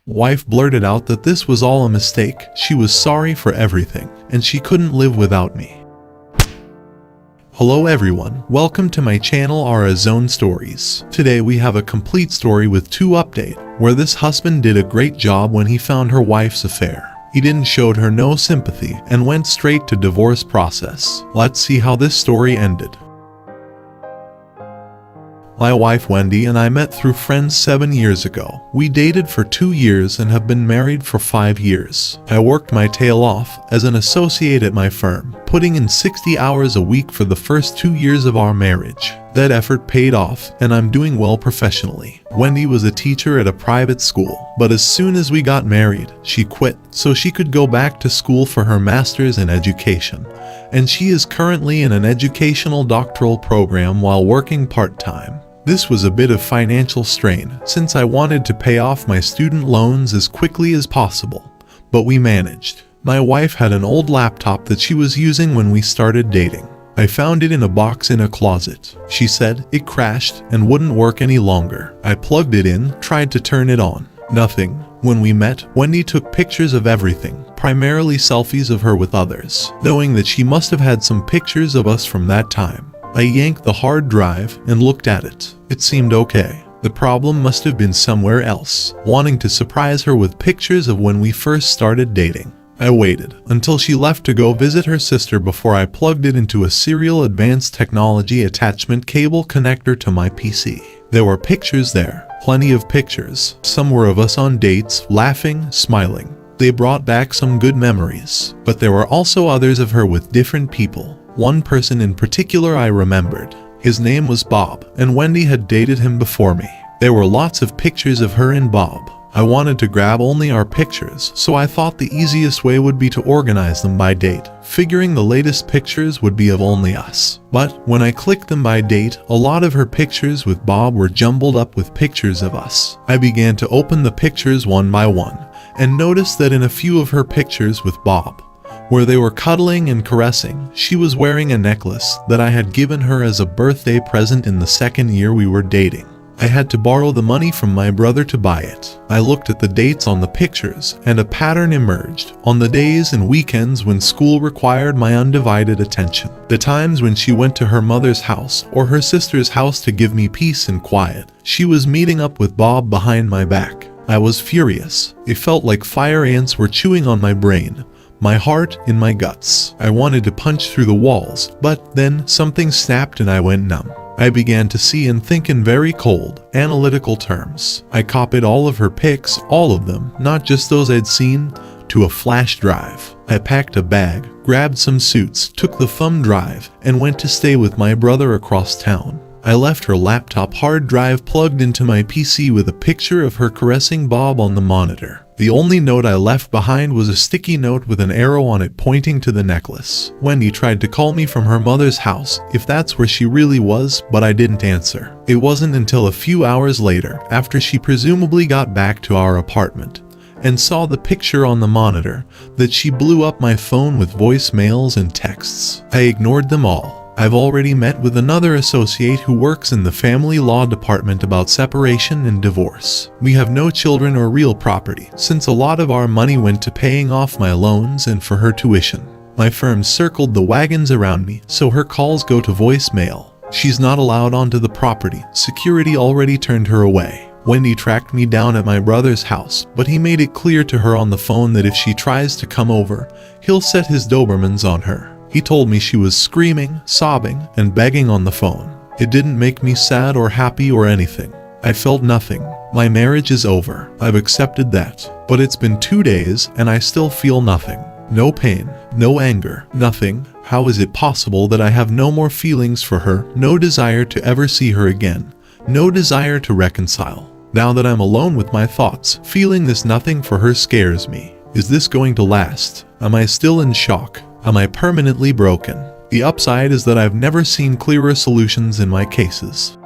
Wife blurted out that this was all a mistake, she was sorry for everything, and she couldn't live without me. Hello everyone, welcome to my channel Ara Zone Stories. Today we have a complete story with 2 updates, where this husband did a great job when he found her wife's affair. He didn't showed her no sympathy and went straight to divorce process. Let's see how this story ended. My wife Wendy and I met through friends 7 years ago. We dated for 2 years and have been married for 5 years. I worked my tail off as an associate at my firm, putting in 60 hours a week for the first 2 years of our marriage. That effort paid off and I'm doing well professionally. Wendy was a teacher at a private school, but as soon as we got married, she quit so she could go back to school for her master's in education. And she is currently in an educational doctoral program while working part-time. This was a bit of financial strain since I wanted to pay off my student loans as quickly as possible, but we managed. My wife had an old laptop that she was using when we started dating. I found it in a box in a closet. She said it crashed and wouldn't work any longer. I plugged it in, tried to turn it on. Nothing. When we met, Wendy took pictures of everything, primarily selfies of her with others, knowing that she must have had some pictures of us from that time. I yanked the hard drive and looked at it. It seemed okay. The problem must have been somewhere else, wanting to surprise her with pictures of when we first started dating. I waited until she left to go visit her sister before I plugged it into a serial advanced technology attachment cable connector to my PC. There were pictures there, plenty of pictures. Some were of us on dates, laughing, smiling. They brought back some good memories, but there were also others of her with different people. One person in particular I remembered. His name was Bob, and Wendy had dated him before me. There were lots of pictures of her and Bob. I wanted to grab only our pictures, so I thought the easiest way would be to organize them by date, figuring the latest pictures would be of only us. But when I clicked them by date, a lot of her pictures with Bob were jumbled up with pictures of us. I began to open the pictures one by one, and noticed that in a few of her pictures with Bob, where they were cuddling and caressing, she was wearing a necklace that I had given her as a birthday present in the 2nd year we were dating. I had to borrow the money from my brother to buy it. I looked at the dates on the pictures, and a pattern emerged. On the days and weekends when school required my undivided attention, the times when she went to her mother's house or her sister's house to give me peace and quiet, she was meeting up with Bob behind my back. I was furious. It felt like fire ants were chewing on my brain, my heart, in my guts. I wanted to punch through the walls, but then something snapped and I went numb. I began to see and think in very cold, analytical terms. I copied all of her pics, all of them, not just those I'd seen, to a flash drive. I packed a bag, grabbed some suits, took the thumb drive, and went to stay with my brother across town. I left her laptop hard drive plugged into my PC with a picture of her caressing Bob on the monitor. The only note I left behind was a sticky note with an arrow on it pointing to the necklace. Wendy tried to call me from her mother's house, if that's where she really was, but I didn't answer. It wasn't until a few hours later, after she presumably got back to our apartment and saw the picture on the monitor, that she blew up my phone with voicemails and texts. I ignored them all. I've already met with another associate who works in the family law department about separation and divorce. We have no children or real property, since a lot of our money went to paying off my loans and for her tuition. My firm circled the wagons around me, so her calls go to voicemail. She's not allowed onto the property. Security already turned her away. Wendy tracked me down at my brother's house, but he made it clear to her on the phone that if she tries to come over, he'll set his Dobermans on her. He told me she was screaming, sobbing, and begging on the phone. It didn't make me sad or happy or anything. I felt nothing. My marriage is over. I've accepted that. But it's been 2 days and I still feel nothing. No pain, no anger, nothing. How is it possible that I have no more feelings for her, no desire to ever see her again, no desire to reconcile? Now that I'm alone with my thoughts, feeling this nothing for her scares me. Is this going to last? Am I still in shock? Am I permanently broken? The upside is that I've never seen clearer solutions in my cases.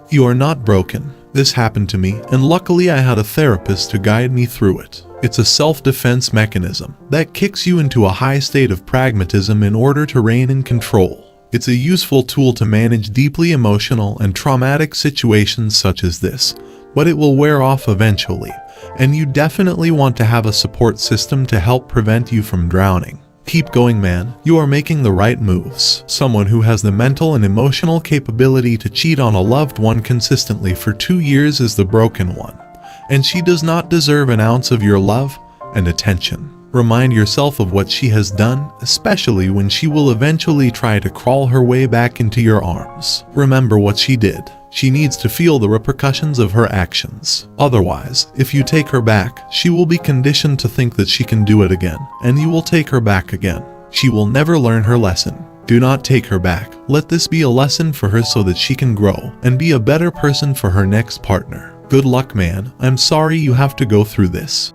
You are not broken. This happened to me, and luckily I had a therapist to guide me through it. It's a self-defense mechanism that kicks you into a high state of pragmatism in order to rein in control. It's a useful tool to manage deeply emotional and traumatic situations such as this, but it will wear off eventually, and you definitely want to have a support system to help prevent you from drowning. Keep going, man. You are making the right moves. Someone who has the mental and emotional capability to cheat on a loved one consistently for 2 years is the broken one, and she does not deserve an ounce of your love and attention. Remind yourself of what she has done, especially when she will eventually try to crawl her way back into your arms. Remember what she did. She needs to feel the repercussions of her actions. Otherwise, if you take her back, she will be conditioned to think that she can do it again, and you will take her back again. She will never learn her lesson. Do not take her back. Let this be a lesson for her so that she can grow and be a better person for her next partner. Good luck, man. I'm sorry you have to go through this.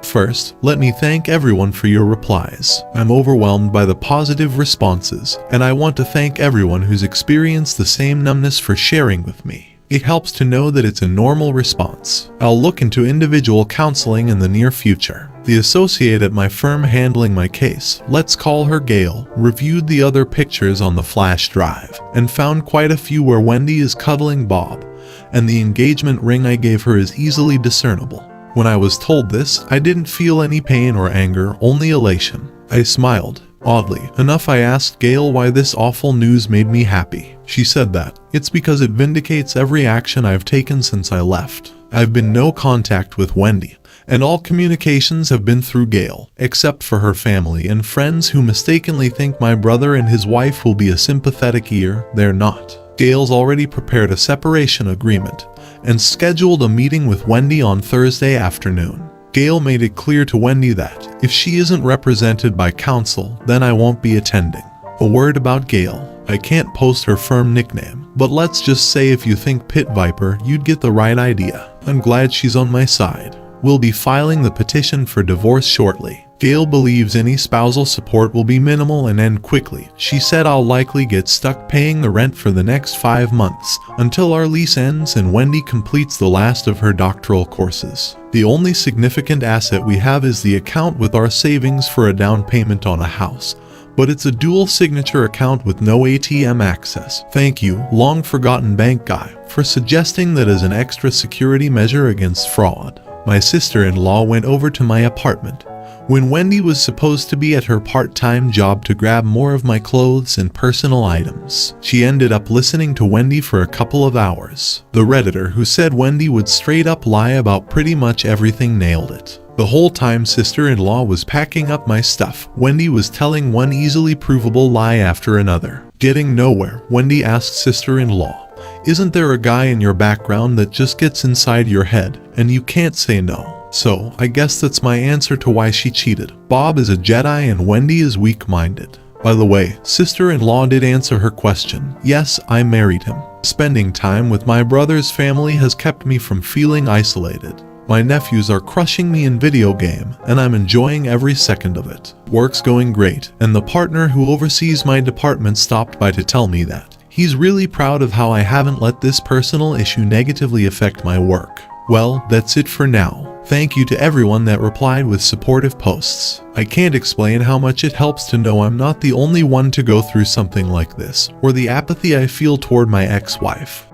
First, let me thank everyone for your replies. I'm overwhelmed by the positive responses, and I want to thank everyone who's experienced the same numbness for sharing with me. It helps to know that it's a normal response. I'll look into individual counseling in the near future. The associate at my firm handling my case, let's call her Gail, reviewed the other pictures on the flash drive and found quite a few where Wendy is cuddling Bob, and the engagement ring I gave her is easily discernible. When I was told this, I didn't feel any pain or anger, only elation. I smiled. Oddly enough, I asked Gail why this awful news made me happy. She said that it's because it vindicates every action I've taken since I left. I've been no contact with Wendy, and all communications have been through Gail, except for her family and friends who mistakenly think my brother and his wife will be a sympathetic ear. They're not. Gail's already prepared a separation agreement and scheduled a meeting with Wendy on Thursday afternoon. Gail made it clear to Wendy that if she isn't represented by counsel, then I won't be attending. A word about Gail. I can't post her firm nickname, but let's just say if you think Pit Viper, you'd get the right idea. I'm glad she's on my side. We'll be filing the petition for divorce shortly. Gail believes any spousal support will be minimal and end quickly. She said I'll likely get stuck paying the rent for the next 5 months until our lease ends and Wendy completes the last of her doctoral courses. The only significant asset we have is the account with our savings for a down payment on a house, but it's a dual signature account with no ATM access. Thank you, long forgotten bank guy, for suggesting that as an extra security measure against fraud. My sister-in-law went over to my apartment when Wendy was supposed to be at her part-time job to grab more of my clothes and personal items. She ended up listening to Wendy for a couple of hours. The Redditor who said Wendy would straight up lie about pretty much everything nailed it. The whole time sister-in-law was packing up my stuff, Wendy was telling one easily provable lie after another. Getting nowhere, Wendy asked sister-in-law, "Isn't there a guy in your background that just gets inside your head, and you can't say no?" So, I guess that's my answer to why she cheated. Bob is a Jedi and Wendy is weak-minded. By the way, sister-in-law did answer her question. Yes, I married him. Spending time with my brother's family has kept me from feeling isolated. My nephews are crushing me in video game, and I'm enjoying every second of it. Work's going great, and the partner who oversees my department stopped by to tell me that he's really proud of how I haven't let this personal issue negatively affect my work. Well, that's it for now. Thank you to everyone that replied with supportive posts. I can't explain how much it helps to know I'm not the only one to go through something like this, or the apathy I feel toward my ex-wife.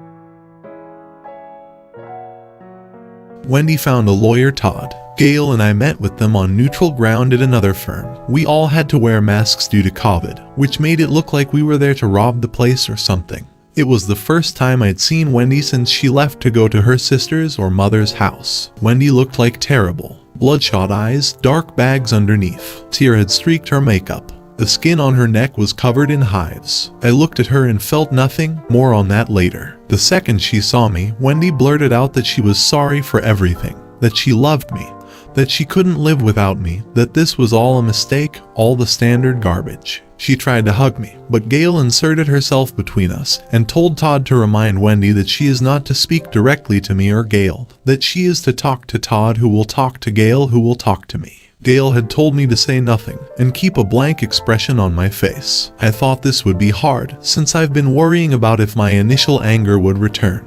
Wendy found a lawyer, Todd. Gail and I met with them on neutral ground at another firm. We all had to wear masks due to COVID, which made it look like we were there to rob the place or something. It was the first time I'd seen Wendy since she left to go to her sister's or mother's house. Wendy looked like terrible. Bloodshot eyes, dark bags underneath. Tear had streaked her makeup. The skin on her neck was covered in hives. I looked at her and felt nothing, more on that later. The second she saw me, Wendy blurted out that she was sorry for everything, that she loved me, that she couldn't live without me, that this was all a mistake, all the standard garbage. She tried to hug me, but Gail inserted herself between us and told Todd to remind Wendy that she is not to speak directly to me or Gail, that she is to talk to Todd who will talk to Gail who will talk to me. Gail had told me to say nothing and keep a blank expression on my face. I thought this would be hard, since I've been worrying about if my initial anger would return.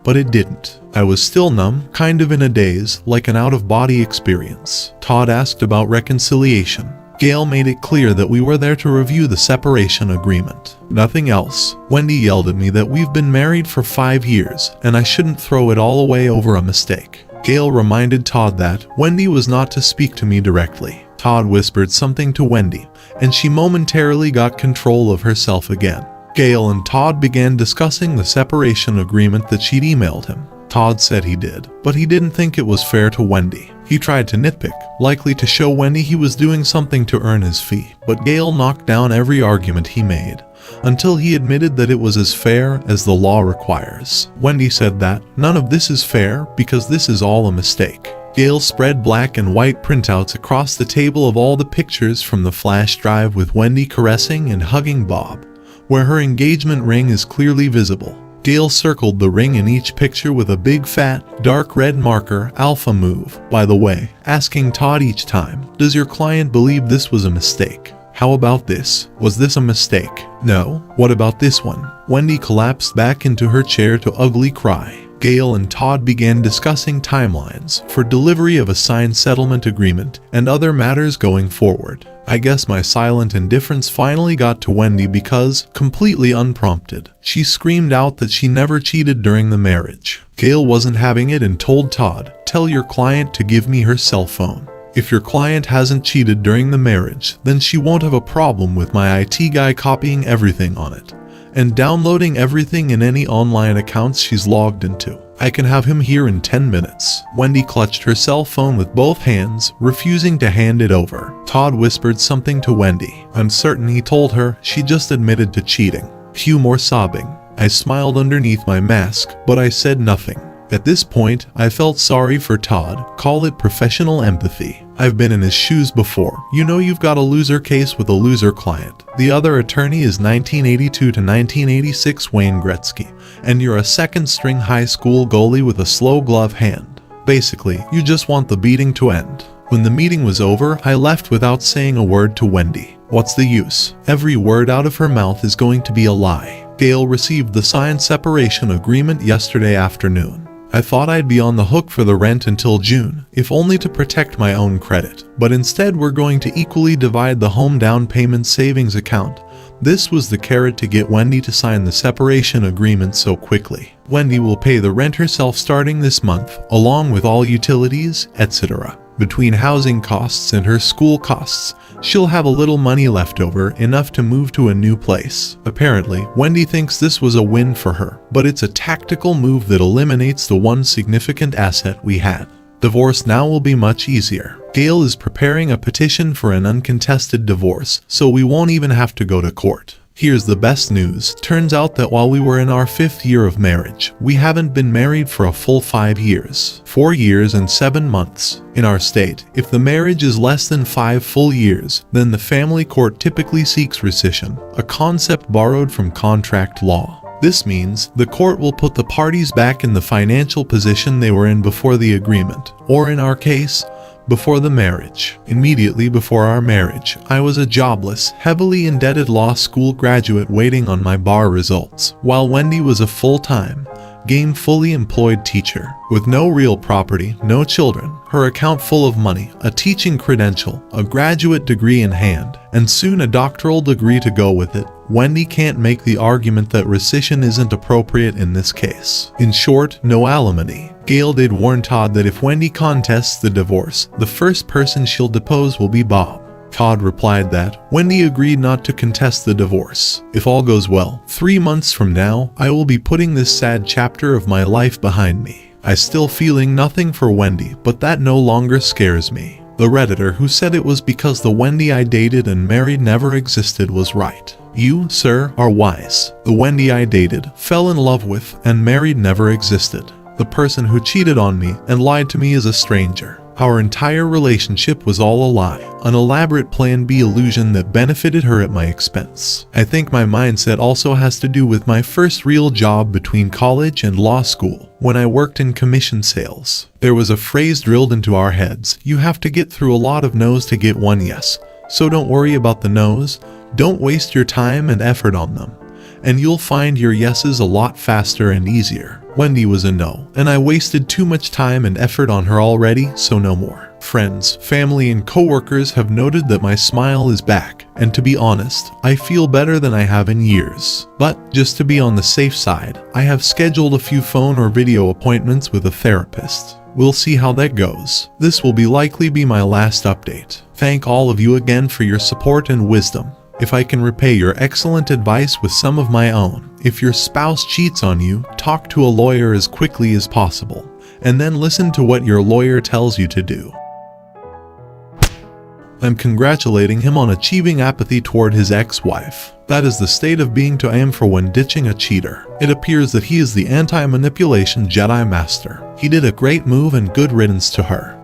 But it didn't. I was still numb, kind of in a daze, like an out-of-body experience. Todd asked about reconciliation. Gail made it clear that we were there to review the separation agreement. Nothing else. Wendy yelled at me that we've been married for 5 years and I shouldn't throw it all away over a mistake. Gail reminded Todd that Wendy was not to speak to me directly. Todd whispered something to Wendy, and she momentarily got control of herself again. Gail and Todd began discussing the separation agreement that she'd emailed him. Todd said he did, but he didn't think it was fair to Wendy. He tried to nitpick, likely to show Wendy he was doing something to earn his fee, but Gail knocked down every argument he made, until he admitted that it was as fair as the law requires. Wendy said that none of this is fair because this is all a mistake. Gail spread black and white printouts across the table of all the pictures from the flash drive with Wendy caressing and hugging Bob, where her engagement ring is clearly visible. Gail circled the ring in each picture with a big fat, dark red marker, alpha move, by the way, asking Todd each time, "Does your client believe this was a mistake? How about this? Was this a mistake? No? What about this one?" Wendy collapsed back into her chair to ugly cry. Gail and Todd began discussing timelines for delivery of a signed settlement agreement and other matters going forward. I guess my silent indifference finally got to Wendy because, completely unprompted, she screamed out that she never cheated during the marriage. Gail wasn't having it and told Todd, "Tell your client to give me her cell phone. If your client hasn't cheated during the marriage, then she won't have a problem with my IT guy copying everything on it and downloading everything in any online accounts she's logged into. I can have him here in 10 minutes. Wendy clutched her cell phone with both hands, refusing to hand it over. Todd whispered something to Wendy. I'm certain he told her she just admitted to cheating. Cue more sobbing. I smiled underneath my mask, but I said nothing. At this point, I felt sorry for Todd. Call it professional empathy. I've been in his shoes before. You know you've got a loser case with a loser client. The other attorney is 1982 to 1986 Wayne Gretzky, and you're a second-string high school goalie with a slow glove hand. Basically, you just want the beating to end. When the meeting was over, I left without saying a word to Wendy. What's the use? Every word out of her mouth is going to be a lie. Gail received the signed separation agreement yesterday afternoon. I thought I'd be on the hook for the rent until June, if only to protect my own credit. But instead we're going to equally divide the home down payment savings account. This was the carrot to get Wendy to sign the separation agreement so quickly. Wendy will pay the rent herself starting this month, along with all utilities, etc. Between housing costs and her school costs, she'll have a little money left over, enough to move to a new place. Apparently, Wendy thinks this was a win for her, but it's a tactical move that eliminates the one significant asset we had. Divorce now will be much easier. Gail is preparing a petition for an uncontested divorce, so we won't even have to go to court. Here's the best news. Turns out that while we were in our 5th year of marriage, we haven't been married for a full 5 years. 4 years and 7 months. In our state, if the marriage is less than 5 full years, then the family court typically seeks rescission, a concept borrowed from contract law. This means the court will put the parties back in the financial position they were in before the agreement, or in our case, before the marriage. Immediately before our marriage, I was a jobless, heavily indebted law school graduate waiting on my bar results, while Wendy was a full-time, gainfully employed teacher, with no real property, no children, her account full of money, a teaching credential, a graduate degree in hand, and soon a doctoral degree to go with it. Wendy can't make the argument that rescission isn't appropriate in this case. In short, no alimony. Gail did warn Todd that if Wendy contests the divorce, the first person she'll depose will be Bob. Todd replied that Wendy agreed not to contest the divorce. If all goes well, 3 months from now, I will be putting this sad chapter of my life behind me. I still feeling nothing for Wendy, but that no longer scares me. The Redditor who said it was because the Wendy I dated and married never existed was right. You, sir, are wise. The Wendy I dated, fell in love with, and married never existed. The person who cheated on me and lied to me is a stranger. Our entire relationship was all a lie, an elaborate Plan B illusion that benefited her at my expense. I think my mindset also has to do with my first real job between college and law school, when I worked in commission sales. There was a phrase drilled into our heads: you have to get through a lot of no's to get one yes. So don't worry about the no's, don't waste your time and effort on them, and you'll find your yeses a lot faster and easier. Wendy was a no, and I wasted too much time and effort on her already, so no more. Friends, family, and coworkers have noted that my smile is back, and to be honest, I feel better than I have in years. But, just to be on the safe side, I have scheduled a few phone or video appointments with a therapist. We'll see how that goes. This will likely be my last update. Thank all of you again for your support and wisdom. If I can repay your excellent advice with some of my own. If your spouse cheats on you, talk to a lawyer as quickly as possible, and then listen to what your lawyer tells you to do. I'm congratulating him on achieving apathy toward his ex-wife. That is the state of being to aim for when ditching a cheater. It appears that he is the anti-manipulation Jedi Master. He did a great move and good riddance to her.